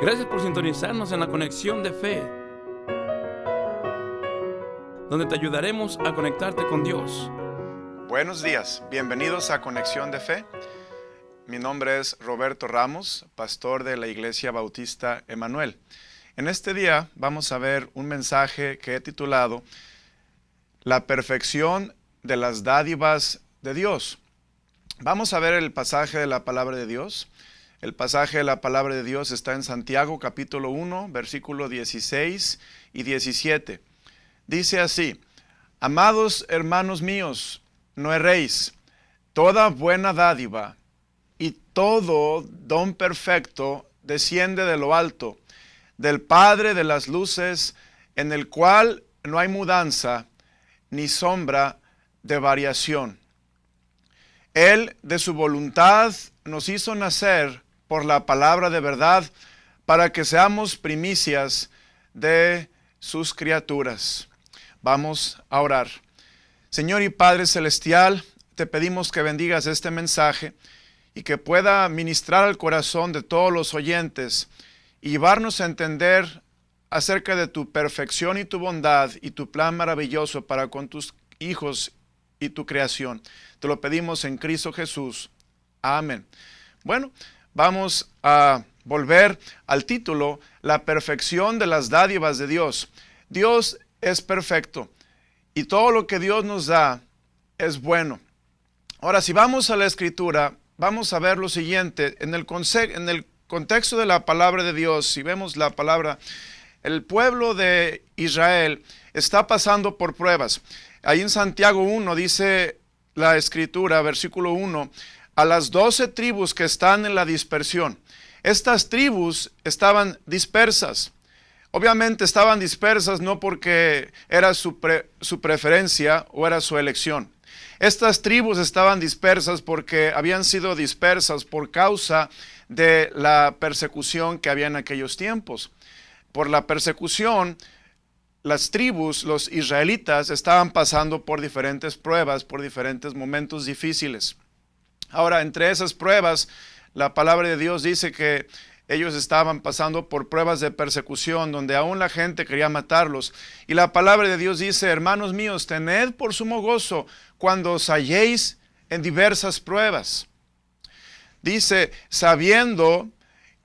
Gracias por sintonizarnos en la conexión de fe, donde te ayudaremos a conectarte con Dios. Buenos días, bienvenidos a Conexión de Fe. Mi nombre es Roberto Ramos, pastor de la Iglesia Bautista Emanuel. En este día vamos a ver un mensaje que he titulado La perfección de las dádivas de Dios. Vamos a ver el pasaje de la palabra de Dios. El pasaje de la palabra de Dios está en Santiago capítulo 1, versículos 16 y 17. Dice así: Amados hermanos míos, no erréis, toda buena dádiva y todo don perfecto desciende de lo alto, del Padre de las luces, en el cual no hay mudanza ni sombra de variación. Él de su voluntad nos hizo nacer por la palabra de verdad, para que seamos primicias de sus criaturas. Vamos a orar. Señor y Padre Celestial, te pedimos que bendigas este mensaje y que pueda ministrar al corazón de todos los oyentes y llevarnos a entender acerca de tu perfección y tu bondad y tu plan maravilloso para con tus hijos y tu creación. Te lo pedimos en Cristo Jesús. Amén. Bueno, vamos a volver al título, La perfección de las dádivas de Dios. Dios es perfecto y todo lo que Dios nos da es bueno. Ahora, si vamos a la Escritura, vamos a ver lo siguiente. En el contexto de la palabra de Dios, si vemos la palabra, el pueblo de Israel está pasando por pruebas. Ahí en Santiago 1 dice la Escritura, versículo 1, a las 12 tribus que están en la dispersión. Estas tribus estaban dispersas. Obviamente estaban dispersas no porque era su preferencia o era su elección. Estas tribus estaban dispersas porque habían sido dispersas por causa de la persecución que había en aquellos tiempos. Por la persecución, las tribus, los israelitas, estaban pasando por diferentes pruebas, por diferentes momentos difíciles. Ahora, entre esas pruebas, la palabra de Dios dice que ellos estaban pasando por pruebas de persecución, donde aún la gente quería matarlos. Y la palabra de Dios dice: hermanos míos, tened por sumo gozo cuando os halléis en diversas pruebas. Dice, sabiendo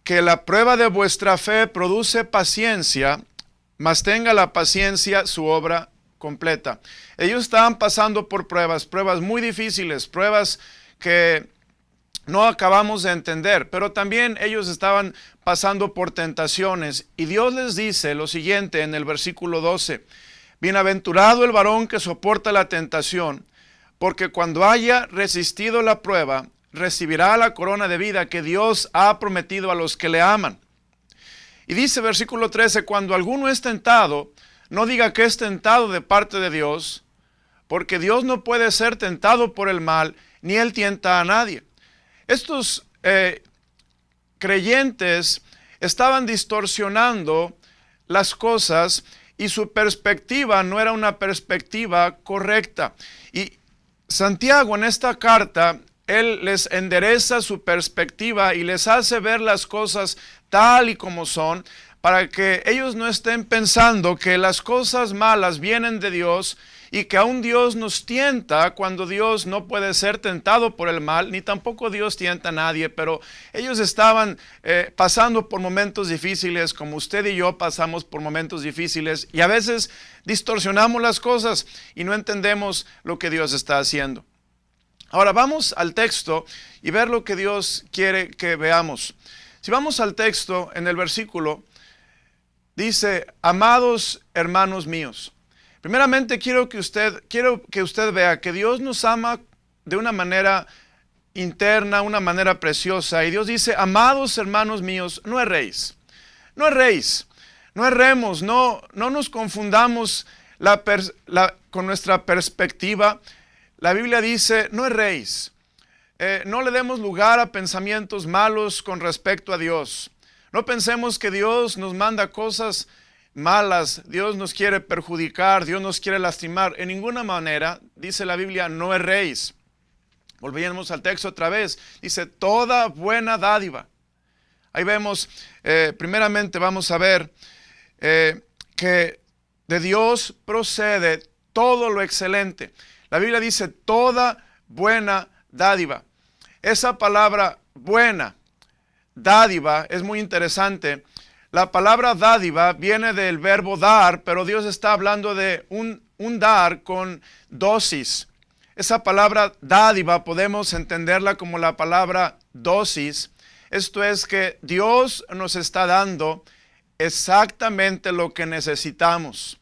que la prueba de vuestra fe produce paciencia, mas tenga la paciencia su obra completa. Ellos estaban pasando por pruebas muy difíciles, pruebas que no acabamos de entender, pero también ellos estaban pasando por tentaciones. Y Dios les dice lo siguiente en el versículo 12: Bienaventurado el varón que soporta la tentación, porque cuando haya resistido la prueba, recibirá la corona de vida que Dios ha prometido a los que le aman. Y dice versículo 13, cuando alguno es tentado, no diga que es tentado de parte de Dios, porque Dios no puede ser tentado por el mal, ni él tienta a nadie. Estos creyentes estaban distorsionando las cosas y su perspectiva no era una perspectiva correcta. Y Santiago en esta carta, él les endereza su perspectiva y les hace ver las cosas tal y como son, para que ellos no estén pensando que las cosas malas vienen de Dios y que aún Dios nos tienta cuando Dios no puede ser tentado por el mal, ni tampoco Dios tienta a nadie. Pero ellos estaban pasando por momentos difíciles, como usted y yo pasamos por momentos difíciles, y a veces distorsionamos las cosas y no entendemos lo que Dios está haciendo. Ahora vamos al texto y ver lo que Dios quiere que veamos. Si vamos al texto, en el versículo, dice: amados hermanos míos. Primeramente quiero que usted vea que Dios nos ama de una manera interna, una manera preciosa. Y Dios dice: amados hermanos míos, no erréis. No erréis. No erremos, no nos confundamos con nuestra perspectiva. La Biblia dice: no erréis. No le demos lugar a pensamientos malos con respecto a Dios. No pensemos que Dios nos manda cosas malas, Dios nos quiere perjudicar, Dios nos quiere lastimar. En ninguna manera, dice la Biblia, no erréis. Volvemos al texto otra vez. Dice, toda buena dádiva. Ahí vemos, primeramente vamos a ver que de Dios procede todo lo excelente. La Biblia dice toda buena dádiva. Esa palabra buena, dádiva, es muy interesante. La palabra dádiva viene del verbo dar, pero Dios está hablando de un dar con dosis. Esa palabra dádiva podemos entenderla como la palabra dosis. Esto es que Dios nos está dando exactamente lo que necesitamos.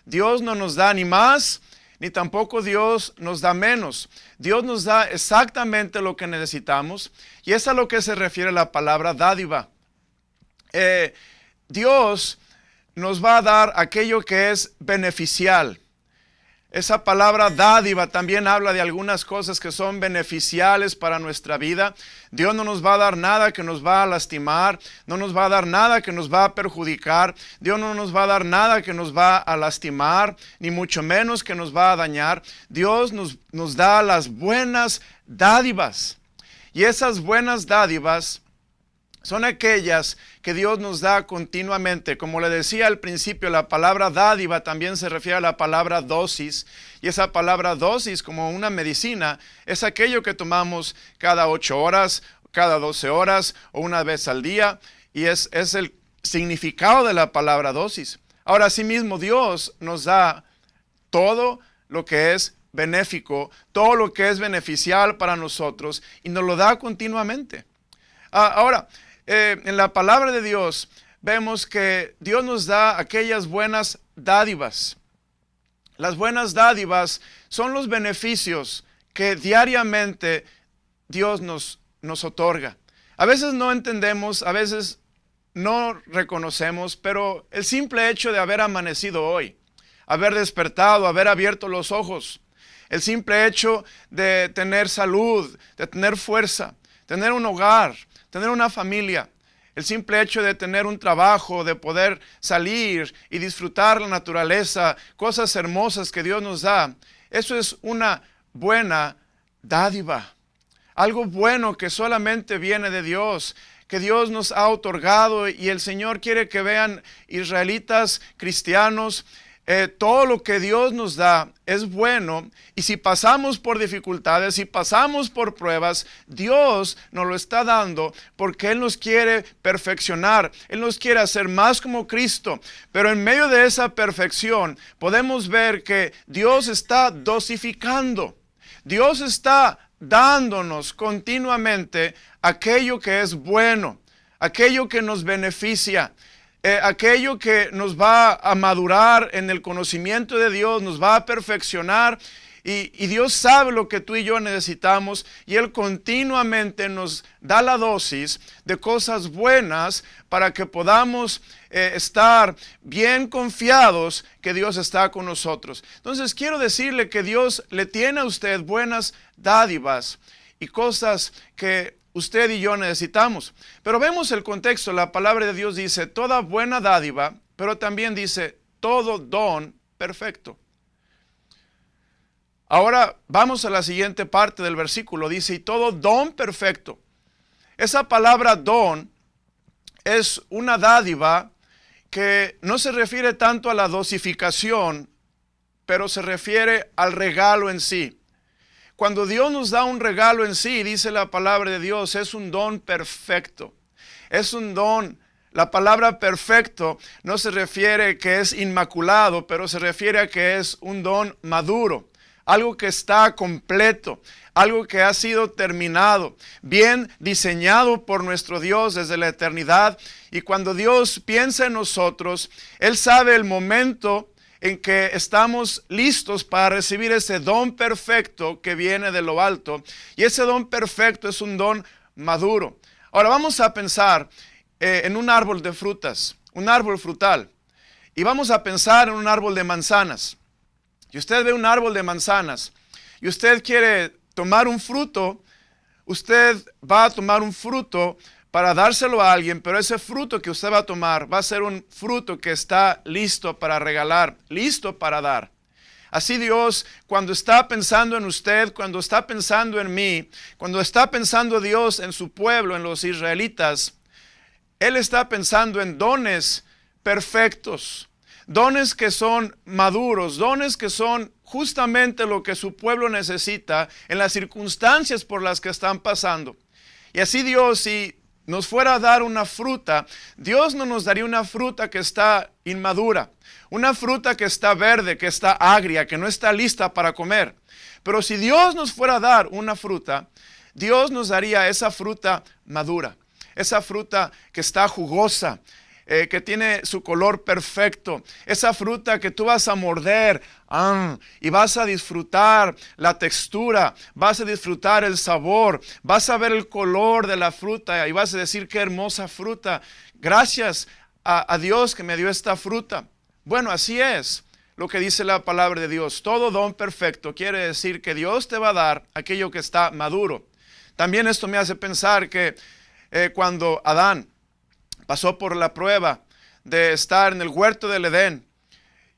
Dios no nos da ni más, ni tampoco Dios nos da menos. Dios nos da exactamente lo que necesitamos, y es a lo que se refiere la palabra dádiva. Dios nos va a dar aquello que es beneficial. Esa palabra dádiva también habla de algunas cosas que son beneficiales para nuestra vida. Dios no nos va a dar nada que nos va a lastimar, no nos va a dar nada que nos va a perjudicar. Dios no nos va a dar nada que nos va a lastimar, ni mucho menos que nos va a dañar. Dios nos da las buenas dádivas. Y esas buenas dádivas son aquellas que Dios nos da continuamente. Como le decía al principio, la palabra dádiva también se refiere a la palabra dosis. Y esa palabra dosis, como una medicina, es aquello que tomamos cada 8 horas, cada 12 horas o una vez al día. Y es el significado de la palabra dosis. Ahora, asimismo, Dios nos da todo lo que es benéfico, todo lo que es beneficial para nosotros, y nos lo da continuamente. Ahora, en la palabra de Dios vemos que Dios nos da aquellas buenas dádivas. Las buenas dádivas son los beneficios que diariamente Dios nos otorga. A veces no entendemos, a veces no reconocemos, pero el simple hecho de haber amanecido hoy, haber despertado, haber abierto los ojos, el simple hecho de tener salud, de tener fuerza, tener un hogar, tener una familia, el simple hecho de tener un trabajo, de poder salir y disfrutar la naturaleza, cosas hermosas que Dios nos da, eso es una buena dádiva. Algo bueno que solamente viene de Dios, que Dios nos ha otorgado, y el Señor quiere que vean israelitas, cristianos, todo lo que Dios nos da es bueno, y si pasamos por dificultades, si pasamos por pruebas, Dios nos lo está dando porque Él nos quiere perfeccionar, Él nos quiere hacer más como Cristo. Pero en medio de esa perfección podemos ver que Dios está dosificando, Dios está dándonos continuamente aquello que es bueno, aquello que nos beneficia, aquello que nos va a madurar en el conocimiento de Dios, nos va a perfeccionar, y Dios sabe lo que tú y yo necesitamos, y Él continuamente nos da la dosis de cosas buenas para que podamos estar bien confiados que Dios está con nosotros. Entonces quiero decirle que Dios le tiene a usted buenas dádivas y cosas que usted y yo necesitamos. Pero vemos el contexto. La palabra de Dios dice toda buena dádiva, pero también dice todo don perfecto. Ahora vamos a la siguiente parte del versículo. Dice, y todo don perfecto. Esa palabra don es una dádiva que no se refiere tanto a la dosificación, pero se refiere al regalo en sí. Cuando Dios nos da un regalo en sí, dice la palabra de Dios, es un don perfecto. Es un don. La palabra perfecto no se refiere que es inmaculado, pero se refiere a que es un don maduro. Algo que está completo, algo que ha sido terminado, bien diseñado por nuestro Dios desde la eternidad. Y cuando Dios piensa en nosotros, Él sabe el momento en que estamos listos para recibir ese don perfecto que viene de lo alto. Y ese don perfecto es un don maduro. Ahora vamos a pensar en un árbol de frutas, un árbol frutal. Y vamos a pensar en un árbol de manzanas. Y usted ve un árbol de manzanas y usted quiere tomar un fruto, usted va a tomar un fruto para dárselo a alguien, pero ese fruto que usted va a tomar va a ser un fruto que está listo para regalar, listo para dar. Así Dios, cuando está pensando en usted, cuando está pensando en mí, cuando está pensando Dios en su pueblo, en los israelitas, Él está pensando en dones perfectos, dones que son maduros, dones que son justamente lo que su pueblo necesita en las circunstancias por las que están pasando. Y así Dios, si nos fuera a dar una fruta, Dios no nos daría una fruta que está inmadura, una fruta que está verde, que está agria, que no está lista para comer. Pero si Dios nos fuera a dar una fruta, Dios nos daría esa fruta madura, esa fruta que está jugosa, que tiene su color perfecto, esa fruta que tú vas a morder y vas a disfrutar la textura, vas a disfrutar el sabor, vas a ver el color de la fruta y vas a decir qué hermosa fruta, gracias a Dios que me dio esta fruta. Bueno, así es lo que dice la palabra de Dios. Todo don perfecto quiere decir que Dios te va a dar aquello que está maduro. También esto me hace pensar que cuando Adán pasó por la prueba de estar en el huerto del Edén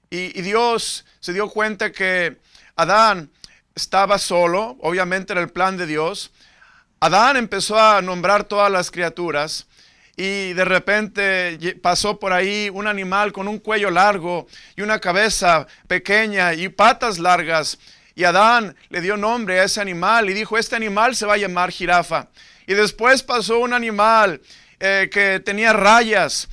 y Dios se dio cuenta que Adán estaba solo, obviamente era el plan de Dios. Adán empezó a nombrar todas las criaturas y de repente pasó por ahí un animal con un cuello largo y una cabeza pequeña y patas largas. Y Adán le dio nombre a ese animal y dijo, este animal se va a llamar jirafa. Y después pasó un animal que tenía rayas.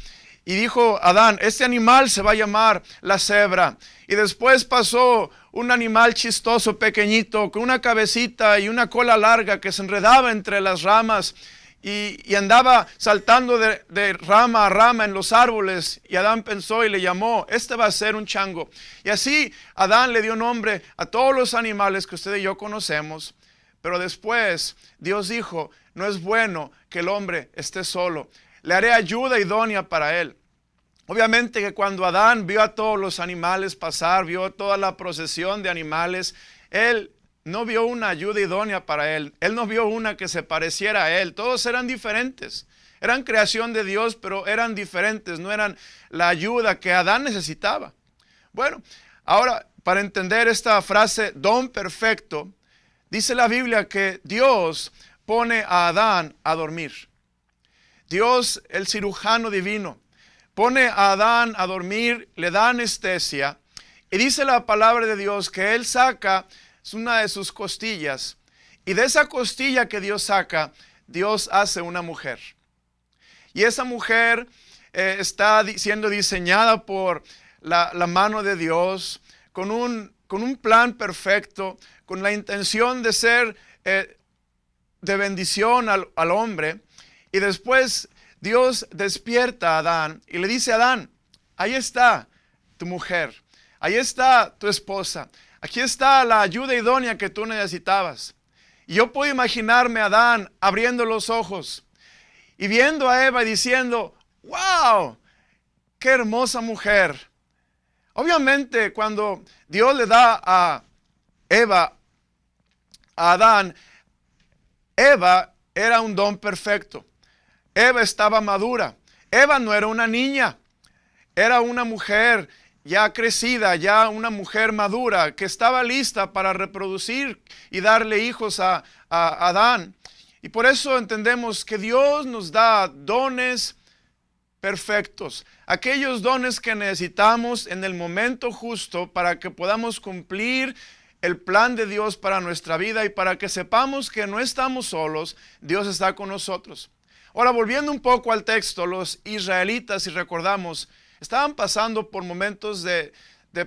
Y dijo Adán, este animal se va a llamar la cebra. Y después pasó un animal chistoso, pequeñito, con una cabecita y una cola larga que se enredaba entre las ramas. Y andaba saltando de rama a rama en los árboles. Y Adán pensó y le llamó, este va a ser un chango. Y así Adán le dio nombre a todos los animales que usted y yo conocemos. Pero después Dios dijo, no es bueno que el hombre esté solo. Le haré ayuda idónea para él. Obviamente que cuando Adán vio a todos los animales pasar, vio toda la procesión de animales, él no vio una ayuda idónea para él. Él no vio una que se pareciera a él. Todos eran diferentes. Eran creación de Dios, pero eran diferentes. No eran la ayuda que Adán necesitaba. Bueno, ahora para entender esta frase, don perfecto, dice la Biblia que Dios pone a Adán a dormir. Dios, el cirujano divino, pone a Adán a dormir, le da anestesia. Y dice la palabra de Dios que él saca una de sus costillas. Y de esa costilla que Dios saca, Dios hace una mujer. Y esa mujer está siendo diseñada por la mano de Dios con un plan perfecto, con la intención de ser de bendición al hombre. Y después Dios despierta a Adán y le dice a Adán, ahí está tu mujer, ahí está tu esposa, aquí está la ayuda idónea que tú necesitabas. Y yo puedo imaginarme a Adán abriendo los ojos y viendo a Eva y diciendo, wow, qué hermosa mujer. Obviamente cuando Dios le da a Eva, a Adán, Eva era un don perfecto. Eva estaba madura. Eva no era una niña. Era una mujer ya crecida, ya una mujer madura que estaba lista para reproducir y darle hijos a Adán. Y por eso entendemos que Dios nos da dones perfectos. Aquellos dones que necesitamos en el momento justo para que podamos cumplir el plan de Dios para nuestra vida y para que sepamos que no estamos solos, Dios está con nosotros. Ahora, volviendo un poco al texto, los israelitas, si recordamos, estaban pasando por momentos de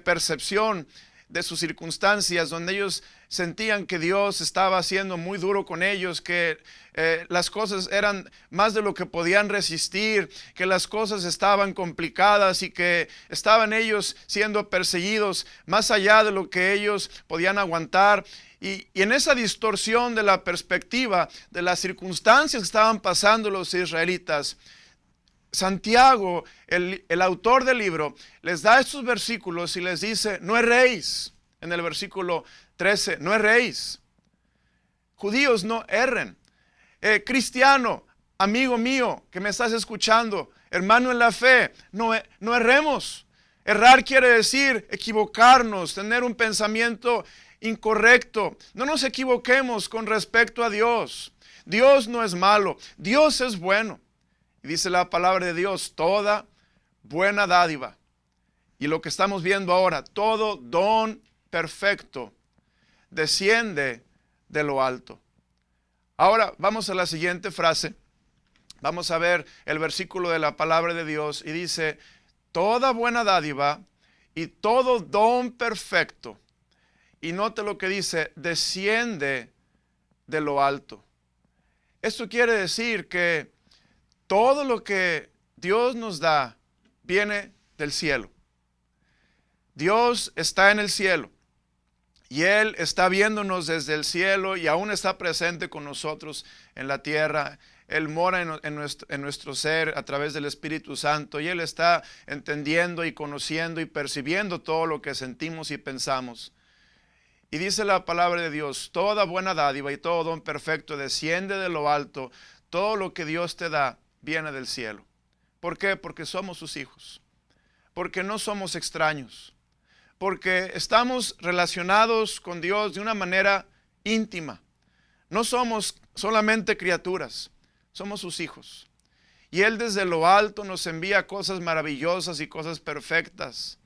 percepción de sus circunstancias, donde ellos sentían que Dios estaba siendo muy duro con ellos, que las cosas eran más de lo que podían resistir, que las cosas estaban complicadas y que estaban ellos siendo perseguidos más allá de lo que ellos podían aguantar. Y en esa distorsión de la perspectiva de las circunstancias que estaban pasando los israelitas, Santiago, el autor del libro, les da estos versículos y les dice, no erréis. En el versículo 13, no erréis. Judíos, no erren. Cristiano, amigo mío, que me estás escuchando, hermano en la fe, no erremos. Errar quiere decir equivocarnos, tener un pensamiento incorrecto. No nos equivoquemos con respecto a Dios. Dios no es malo, Dios es bueno. Y dice la palabra de Dios, toda buena dádiva. Y lo que estamos viendo ahora, todo don perfecto desciende de lo alto. Ahora vamos a la siguiente frase. Vamos a ver el versículo de la palabra de Dios y dice, toda buena dádiva y todo don perfecto. Y note lo que dice, desciende de lo alto. Esto quiere decir que todo lo que Dios nos da viene del cielo. Dios está en el cielo y Él está viéndonos desde el cielo y aún está presente con nosotros en la tierra. Él mora en nuestro ser a través del Espíritu Santo y Él está entendiendo y conociendo y percibiendo todo lo que sentimos y pensamos. Y dice la palabra de Dios, toda buena dádiva y todo don perfecto desciende de lo alto. Todo lo que Dios te da viene del cielo. ¿Por qué? Porque somos sus hijos. Porque no somos extraños. Porque estamos relacionados con Dios de una manera íntima. No somos solamente criaturas, somos sus hijos. Y Él desde lo alto nos envía cosas maravillosas y cosas perfectas.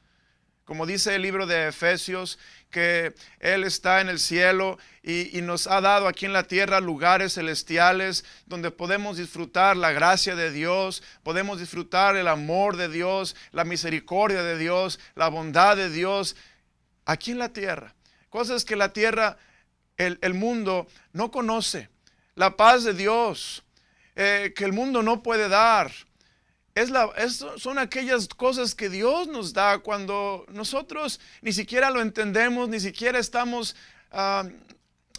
Como dice el libro de Efesios, que Él está en el cielo y nos ha dado aquí en la tierra lugares celestiales donde podemos disfrutar la gracia de Dios, podemos disfrutar el amor de Dios, la misericordia de Dios, la bondad de Dios, aquí en la tierra. Cosas que la tierra, el mundo no conoce. La paz de Dios, que el mundo no puede dar. Son aquellas cosas que Dios nos da cuando nosotros ni siquiera lo entendemos, ni siquiera estamos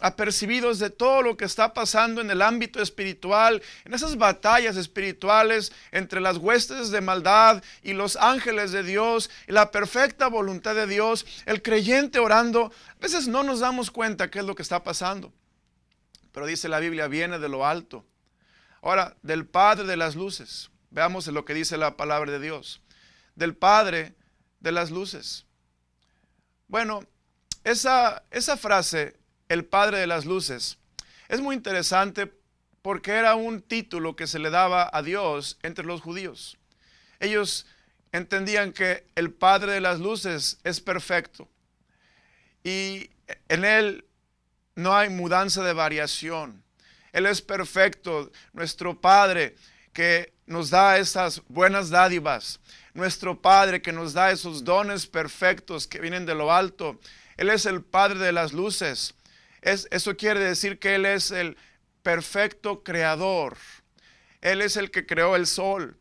apercibidos de todo lo que está pasando en el ámbito espiritual, en esas batallas espirituales entre las huestes de maldad y los ángeles de Dios, y la perfecta voluntad de Dios, el creyente orando. A veces no nos damos cuenta qué es lo que está pasando, pero dice la Biblia, viene de lo alto. Ahora, del Padre de las luces. Veamos lo que dice la palabra de Dios. Del Padre de las luces. Bueno, esa frase, el Padre de las luces, es muy interesante porque era un título que se le daba a Dios entre los judíos. Ellos entendían que el Padre de las luces es perfecto y en Él no hay mudanza de variación. Él es perfecto, nuestro Padre que nos da esas buenas dádivas, nuestro Padre que nos da esos dones perfectos que vienen de lo alto. Él es el Padre de las luces. Eso quiere decir que Él es el perfecto creador. Él es el que creó el sol,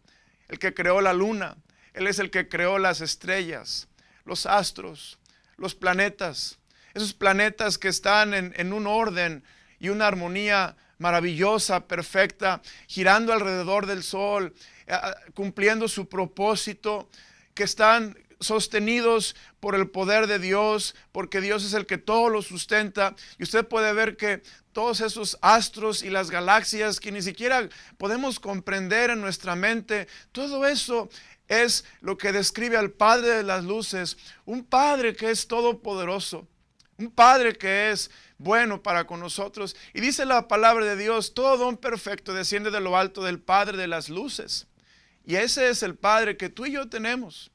el que creó la luna. Él es el que creó las estrellas, los astros, los planetas. Esos planetas que están en un orden y una armonía maravillosa, perfecta, girando alrededor del sol, cumpliendo su propósito, que están sostenidos por el poder de Dios, porque Dios es el que todo lo sustenta. Y usted puede ver que todos esos astros y las galaxias que ni siquiera podemos comprender en nuestra mente, todo eso es lo que describe al Padre de las luces, un Padre que es todopoderoso, un Padre que es bueno para con nosotros. Y dice la palabra de Dios, todo don perfecto desciende de lo alto del Padre de las luces. Y ese es el Padre que tú y yo tenemos.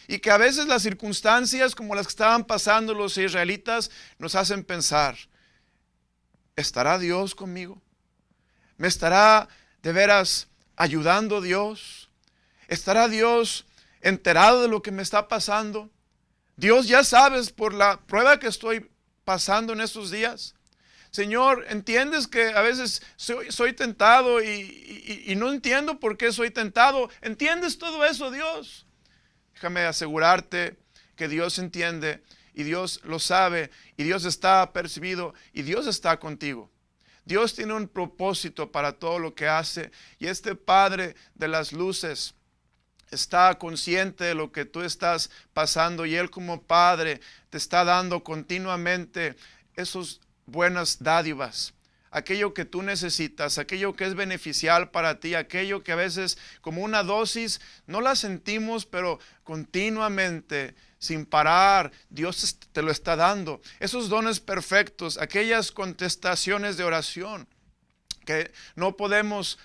Y que a veces las circunstancias como las que estaban pasando los israelitas nos hacen pensar, ¿estará Dios conmigo? ¿Me estará de veras ayudando Dios? ¿Estará Dios enterado de lo que me está pasando? Dios, ya sabes por la prueba que estoy pasando en estos días. Señor, ¿entiendes que a veces soy tentado y no entiendo por qué soy tentado? ¿Entiendes todo eso, Dios? Déjame asegurarte que Dios entiende y Dios lo sabe y Dios está apercibido y Dios está contigo. Dios tiene un propósito para todo lo que hace y este Padre de las luces está consciente de lo que tú estás pasando y Él como Padre te está dando continuamente esas buenas dádivas, aquello que tú necesitas, aquello que es beneficial para ti, aquello que a veces como una dosis no la sentimos, pero continuamente, sin parar, Dios te lo está dando. Esos dones perfectos, aquellas contestaciones de oración que no podemos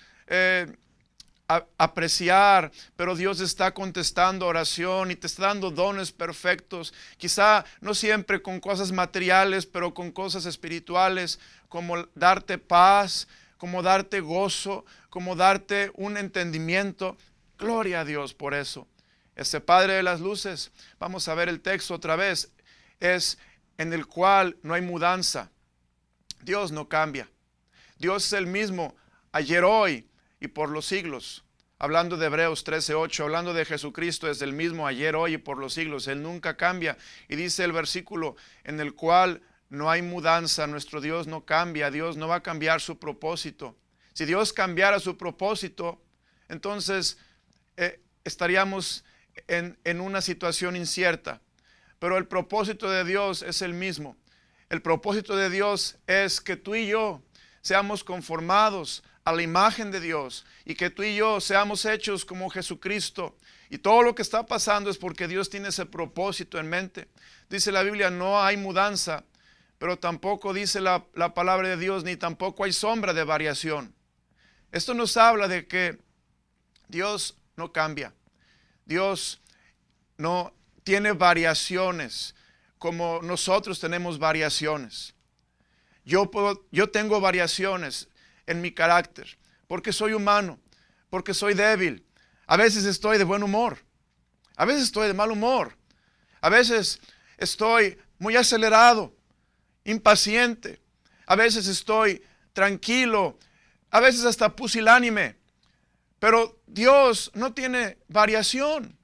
apreciar, pero Dios está contestando oración y te está dando dones perfectos, quizá no siempre con cosas materiales, pero con cosas espirituales, como darte paz, como darte gozo, como darte un entendimiento. Gloria a Dios por eso. Ese Padre de las luces, vamos a ver el texto otra vez, es en el cual no hay mudanza. Dios no cambia. Dios es el mismo ayer, hoy y por los siglos. Hablando de Hebreos 13:8, hablando de Jesucristo, es el mismo ayer, hoy y por los siglos. Él nunca cambia. Y dice el versículo en el cual no hay mudanza. Nuestro Dios no cambia. Dios no va a cambiar su propósito. Si Dios cambiara su propósito, entonces estaríamos en una situación incierta. Pero el propósito de Dios es el mismo. El propósito de Dios es que tú y yo seamos conformados a la imagen de Dios y que tú y yo seamos hechos como Jesucristo. Y todo lo que está pasando es porque Dios tiene ese propósito en mente. Dice la Biblia, no hay mudanza, pero tampoco dice la palabra de Dios, ni tampoco hay sombra de variación. Esto nos habla de que Dios no cambia. Dios no tiene variaciones como nosotros tenemos variaciones. Yo tengo variaciones en mi carácter, porque soy humano, porque soy débil. A veces estoy de buen humor, a veces estoy de mal humor, a veces estoy muy acelerado, impaciente, a veces estoy tranquilo, a veces hasta pusilánime. Pero Dios no tiene variación,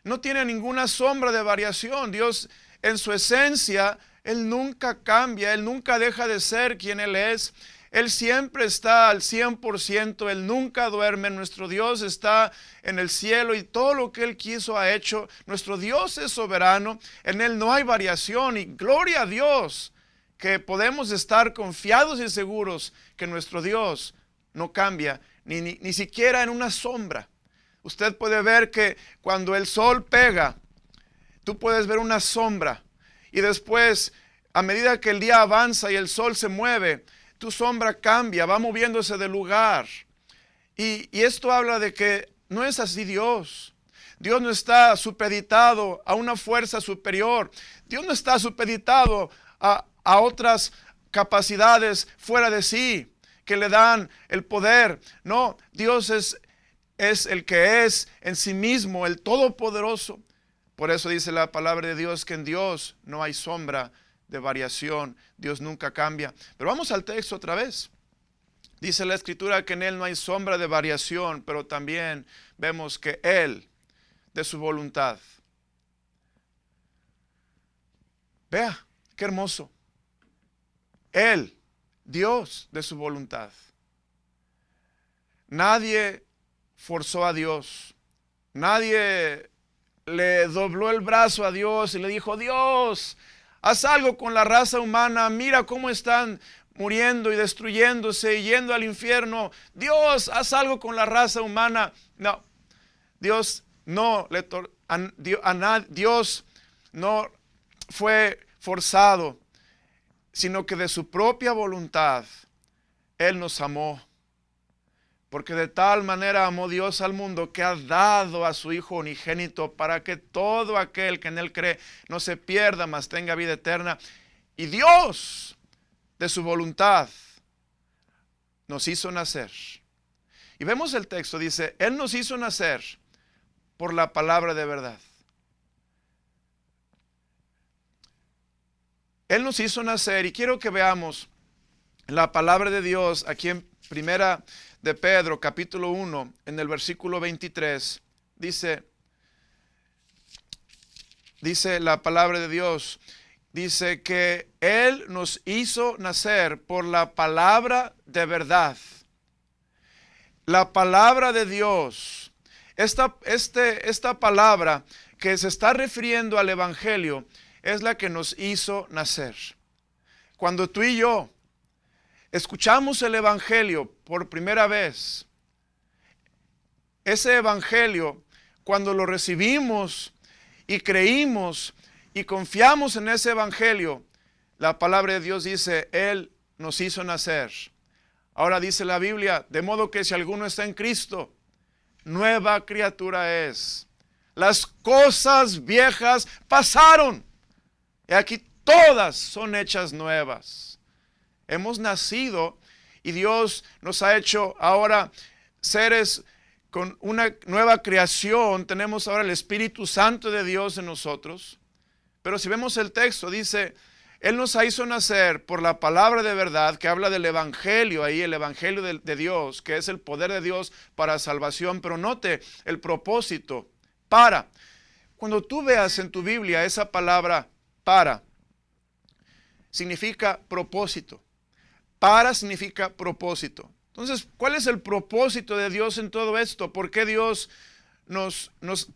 no tiene ninguna sombra de variación. Dios en su esencia, Él nunca cambia, Él nunca deja de ser quien Él es. Él siempre está al 100%, Él nunca duerme. Nuestro Dios está en el cielo y todo lo que Él quiso ha hecho. Nuestro Dios es soberano, en Él no hay variación y gloria a Dios que podemos estar confiados y seguros que nuestro Dios no cambia, ni siquiera en una sombra. Usted puede ver que cuando el sol pega, tú puedes ver una sombra y después, a medida que el día avanza y el sol se mueve, tu sombra cambia, va moviéndose de lugar. Y esto habla de que no es así Dios. Dios no está supeditado a una fuerza superior. Dios no está supeditado a otras capacidades fuera de sí que le dan el poder. No, Dios es el que es en sí mismo, el Todopoderoso. Por eso dice la palabra de Dios que en Dios no hay sombra de variación. Dios nunca cambia. Pero vamos al texto otra vez. Dice la Escritura que en Él no hay sombra de variación, pero también vemos que Él, de su voluntad. Vea, qué hermoso. Él, Dios, de su voluntad. Nadie forzó a Dios. Nadie le dobló el brazo a Dios y le dijo, Dios, haz algo con la raza humana, mira cómo están muriendo y destruyéndose y yendo al infierno. Dios, haz algo con la raza humana. No, Dios no Dios no fue forzado, sino que de su propia voluntad Él nos amó. Porque de tal manera amó Dios al mundo que ha dado a su Hijo unigénito para que todo aquel que en Él cree no se pierda, mas tenga vida eterna. Y Dios, de su voluntad, nos hizo nacer. Y vemos el texto, dice, Él nos hizo nacer por la palabra de verdad. Él nos hizo nacer y quiero que veamos la palabra de Dios aquí en Primera de Pedro, capítulo 1, en el versículo 23, dice la palabra de Dios, dice que Él nos hizo nacer por la palabra de verdad. La palabra de Dios, esta palabra que se está refiriendo al Evangelio, es la que nos hizo nacer. Cuando tú y yo escuchamos el Evangelio por primera vez, ese Evangelio, cuando lo recibimos y creímos y confiamos en ese Evangelio, la palabra de Dios dice, Él nos hizo nacer. Ahora dice la Biblia, de modo que si alguno está en Cristo, nueva criatura es. Las cosas viejas pasaron. Y aquí todas son hechas nuevas. Hemos nacido y Dios nos ha hecho ahora seres con una nueva creación. Tenemos ahora el Espíritu Santo de Dios en nosotros. Pero si vemos el texto, dice, Él nos hizo nacer por la palabra de verdad, que habla del Evangelio, ahí el Evangelio de Dios, que es el poder de Dios para salvación. Pero note el propósito, para. Cuando tú veas en tu Biblia esa palabra para, significa propósito. Para significa propósito. Entonces, ¿cuál es el propósito de Dios en todo esto? ¿Por qué Dios nos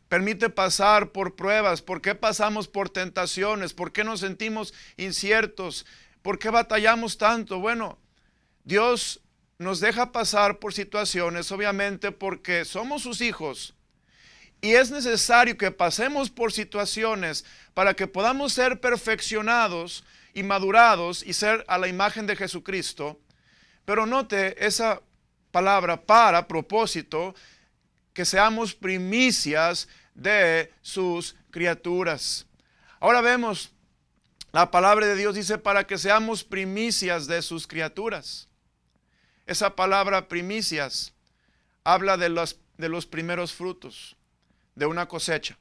permite pasar por pruebas? ¿Por qué pasamos por tentaciones? ¿Por qué nos sentimos inciertos? ¿Por qué batallamos tanto? Bueno, Dios nos deja pasar por situaciones, obviamente, porque somos sus hijos. Y es necesario que pasemos por situaciones para que podamos ser perfeccionados y madurados y ser a la imagen de Jesucristo. Pero note esa palabra para, propósito, que seamos primicias de sus criaturas. Ahora vemos, la palabra de Dios dice para que seamos primicias de sus criaturas. Esa palabra primicias habla de los primeros frutos de una cosecha.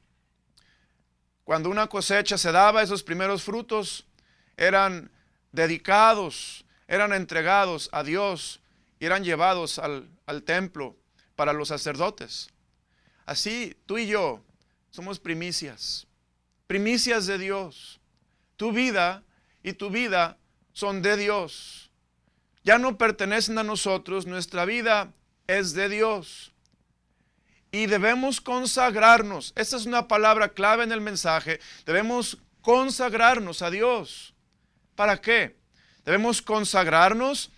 Cuando una cosecha se daba, esos primeros frutos eran dedicados, eran entregados a Dios y eran llevados al templo para los sacerdotes. Así tú y yo somos primicias, primicias de Dios. Tu vida y tu vida son de Dios. Ya no pertenecen a nosotros, nuestra vida es de Dios. Y debemos consagrarnos. Esta es una palabra clave en el mensaje. Debemos consagrarnos a Dios. ¿Para qué? Debemos consagrarnos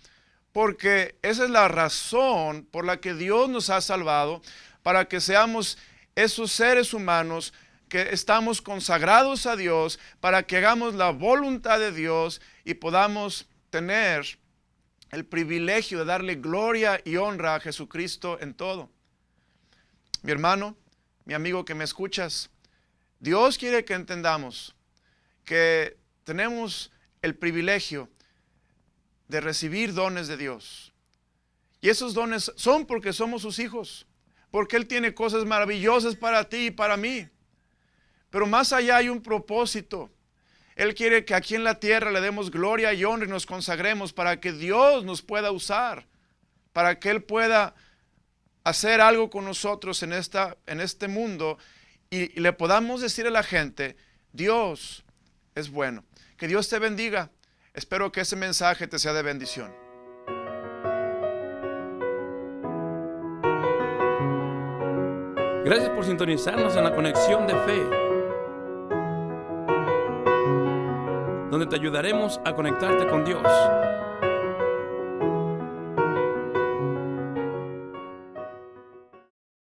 porque esa es la razón por la que Dios nos ha salvado, para que seamos esos seres humanos que estamos consagrados a Dios, para que hagamos la voluntad de Dios y podamos tener el privilegio de darle gloria y honra a Jesucristo en todo. Mi hermano, mi amigo que me escuchas, Dios quiere que entendamos que tenemos el privilegio de recibir dones de Dios. Y esos dones son porque somos sus hijos, porque Él tiene cosas maravillosas para ti y para mí. Pero más allá hay un propósito. Él quiere que aquí en la tierra le demos gloria y honra y nos consagremos para que Dios nos pueda usar, para que Él pueda hacer algo con nosotros en este mundo y le podamos decir a la gente, Dios es bueno. Que Dios te bendiga. Espero que ese mensaje te sea de bendición. Gracias por sintonizarnos en la Conexión de Fe, donde te ayudaremos a conectarte con Dios.